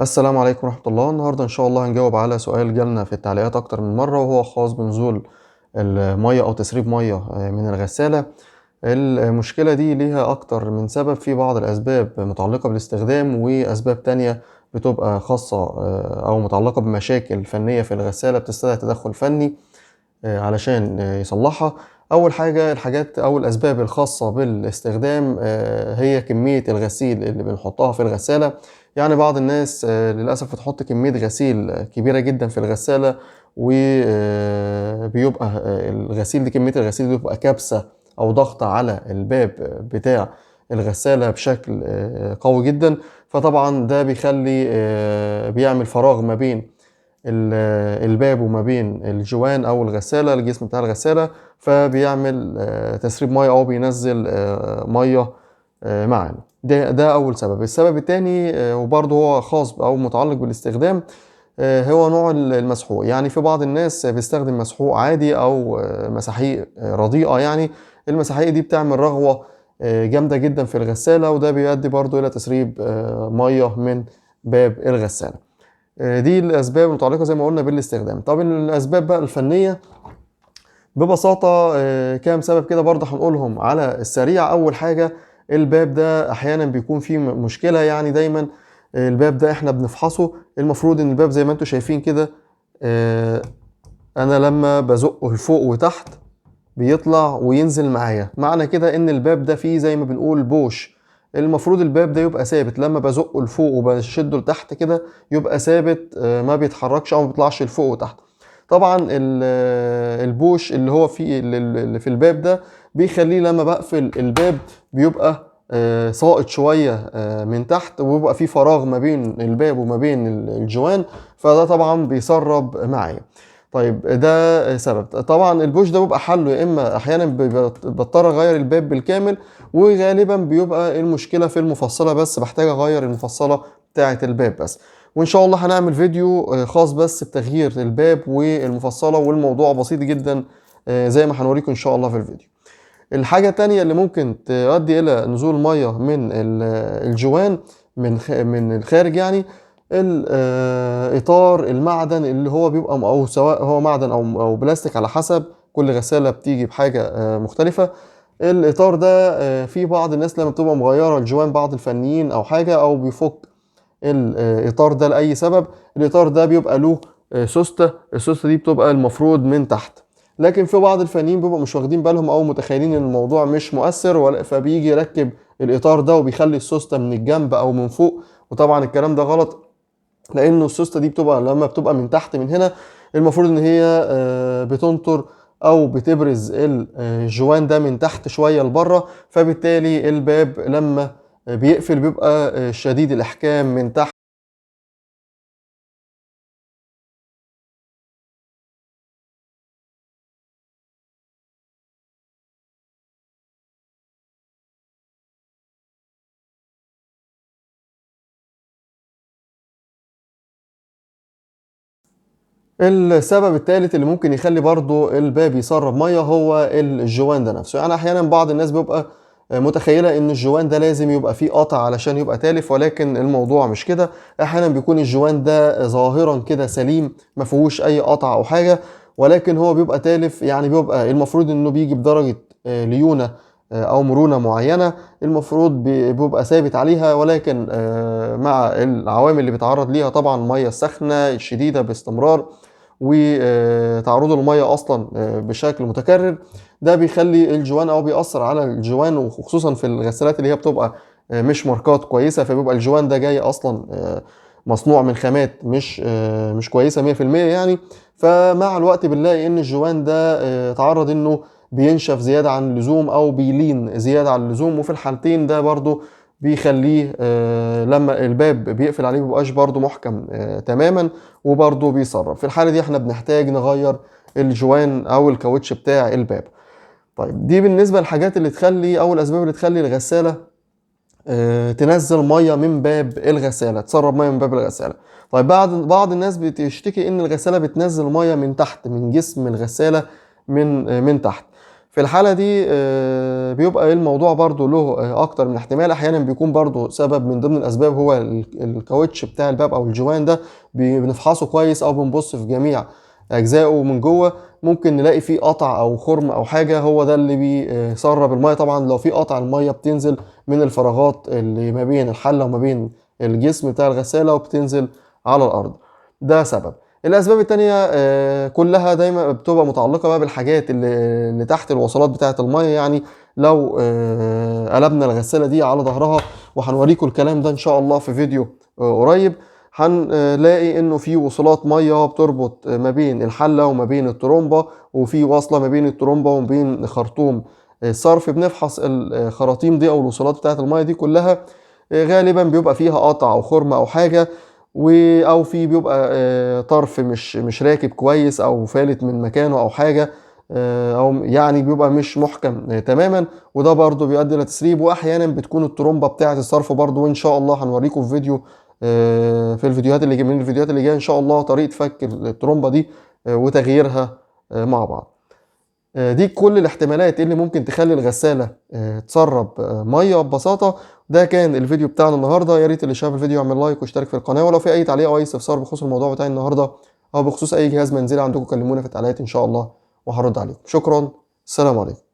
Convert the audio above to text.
السلام عليكم ورحمة الله. النهاردة إن شاء الله هنجاوب على سؤال جالنا في التعليقات أكتر من مرة، وهو خاص بنزول المية أو تسريب مية من الغسالة. المشكلة دي ليها أكتر من سبب، في بعض الأسباب متعلقة بالاستخدام، وأسباب تانية بتبقى خاصة أو متعلقة بمشاكل فنية في الغسالة بتستدعي تدخل فني علشان يصلحها. أول حاجة الحاجات أو الأسباب الخاصة بالاستخدام هي كمية الغسيل اللي بنحطها في الغسالة. يعني بعض الناس للأسف بتحط كمية غسيل كبيرة جدا في الغسالة، وبيبقى الغسيل دي كمية الغسيل دي بتبقى كابسة أو ضغط على الباب بتاع الغسالة بشكل قوي جدا. فطبعا ده بيخلي بيعمل فراغ ما بين الباب وما بين الجوان او الغساله، الجسم بتاع الغساله، فبيعمل تسريب ميه او بينزل ميه معانا. ده اول سبب. السبب الثاني وبرضه هو خاص او متعلق بالاستخدام، هو نوع المسحوق. يعني في بعض الناس بيستخدم مسحوق عادي او مساحيق رديئه. يعني المساحيق دي بتعمل رغوه جامده جدا في الغساله، وده بيؤدي برضه الى تسريب ميه من باب الغساله. دي الأسباب المتعلقة زي ما قلنا بالاستخدام. طب الأسباب بقى الفنية ببساطة كام سبب كده برضه هنقولهم على السريع. أول حاجة الباب ده أحيانا بيكون فيه مشكلة. يعني دايما الباب ده احنا بنفحصه. المفروض ان الباب زي ما انتم شايفين كده، آه، انا لما بزقه لفوق وتحت بيطلع وينزل معايا. معنى كده ان الباب ده فيه زي ما بنقول بوش. المفروض الباب ده يبقى ثابت، لما بزقه لفوق وبشده لتحت كده يبقى ثابت، ما بيتحركش او ما بيطلعش لفوق وتحت. طبعا البوش اللي هو فيه اللي في الباب ده بيخليه لما بقفل الباب بيبقى ساقط شوية من تحت، وبيبقى فيه فراغ ما بين الباب وما بين الجوان، فده طبعا بيسرب معايا. طيب ده سبب. طبعا البوش ده بيبقى حله يا اما احيانا بضطر اغير الباب بالكامل، وغالبا بيبقى المشكله في المفصله بس، بحتاج اغير المفصله بتاعه الباب بس. وان شاء الله هنعمل فيديو خاص بس بتغيير الباب والمفصله، والموضوع بسيط جدا زي ما هنوريكم ان شاء الله في الفيديو. الحاجة التانية اللي ممكن تؤدي إلى نزول مية من الجوان من الخارج، يعني الإطار المعدن اللي هو بيبقى، أو سواء هو معدن أو بلاستيك على حسب، كل غسالة بتيجي بحاجة مختلفة. الإطار ده في بعض الناس لما بتبقى مغيرة الجوان، بعض الفنيين أو حاجة، أو بيفك الإطار ده لأي سبب، الإطار ده بيبقى له سوستة. السوستة دي بتبقى المفروض من تحت، لكن في بعض الفنيين بيبقوا مش واخدين بالهم او متخيلين ان الموضوع مش مؤثر، فبيجي يركب الاطار ده وبيخلي السوسته من الجنب او من فوق. وطبعا الكلام ده غلط، لانه السوسته دي بتبقى لما بتبقى من تحت من هنا، المفروض ان هي بتنطر او بتبرز الجوان ده من تحت شويه لبره، فبالتالي الباب لما بيقفل بيبقى شديد الاحكام من تحت. السبب الثالث اللي ممكن يخلي برضو الباب يسرب ميه هو الجوان ده نفسه. يعني احيانا بعض الناس بيبقى متخيله ان الجوان ده لازم يبقى فيه قطع علشان يبقى تالف، ولكن الموضوع مش كده. احيانا بيكون الجوان ده ظاهرا كده سليم، ما فيهوش اي قطع او حاجه، ولكن هو بيبقى تالف. يعني بيبقى المفروض انه بيجي بدرجه ليونه او مرونه معينه، المفروض بيبقى ثابت عليها، ولكن مع العوامل اللي بيتعرض ليها، طبعا الميه السخنه الشديده باستمرار وتعرض الميه اصلا بشكل متكرر، ده بيخلي الجوان او بيأثر على الجوان، وخصوصا في الغسالات اللي هي بتبقى مش ماركات كويسه، فبيبقى الجوان ده جاي اصلا مصنوع من خامات مش كويسه 100% يعني. فمع الوقت بنلاقي ان الجوان ده تعرض انه بينشف زياده عن اللزوم او بيلين زياده عن اللزوم، وفي الحالتين ده برضو بيخليه لما الباب بيقفل عليه مبيبقاش برضو محكم تماما، وبرضه بيسرب. في الحالة دي احنا بنحتاج نغير الجوان او الكاوتش بتاع الباب. طيب دي بالنسبة للحاجات اللي تخلي، او الاسباب اللي تخلي الغسالة تنزل مية من باب الغسالة، تسرب مية من باب الغسالة. طيب بعض الناس بتشتكي ان الغسالة بتنزل مية من تحت، من جسم الغسالة، من تحت. في الحالة دي بيبقى الموضوع برضو له أكتر من احتمال. أحيانا بيكون برضو سبب من ضمن الأسباب هو الكاوتش بتاع الباب أو الجوان ده، بنفحصه كويس أو بنبص في جميع أجزائه من جوه، ممكن نلاقي فيه قطع أو خرم أو حاجة، هو ده اللي بيسرب المية. طبعا لو في قطع، المية بتنزل من الفراغات اللي ما بين الحلة وما بين الجسم بتاع الغسالة وبتنزل على الأرض، ده سبب. الاسباب التانية كلها دايما بتبقى متعلقة بقى بالحاجات اللي تحت الوصلات بتاعة المية. يعني لو قلبنا الغسالة دي على ظهرها، وهنوريكم الكلام ده ان شاء الله في فيديو قريب، هنلاقي انه في وصلات مية بتربط ما بين الحلة وما بين الترومبة، وفي واصلة ما بين الترومبة وما بين خرطوم الصرف. بنفحص الخراطيم دي او الوصلات بتاعة المية دي كلها، غالبا بيبقى فيها قطع او خرم او حاجة، او في بيبقى طرف مش راكب كويس او فالت من مكانه او حاجه، او يعني بيبقى مش محكم تماما، وده برضو بيؤدي الى تسريب. واحيانا بتكون الترومبه بتاعه الصرف برضو، وان شاء الله هنوريكم في فيديو في الفيديوهات اللي جايه، من الفيديوهات اللي جايه ان شاء الله، طريقه فك الترومبه دي وتغييرها مع بعض. دي كل الاحتمالات اللي ممكن تخلي الغسالة تسرب مية ببساطة. ده كان الفيديو بتاعنا النهاردة. يا ريت اللي شاف الفيديو يعمل لايك واشترك في القناة، ولو في أي تعليق أو أي استفسار بخصوص الموضوع بتاعي النهاردة أو بخصوص أي جهاز منزلي عندكم، كلمونا في التعليقات إن شاء الله وهرد عليكم. شكرا، السلام عليكم.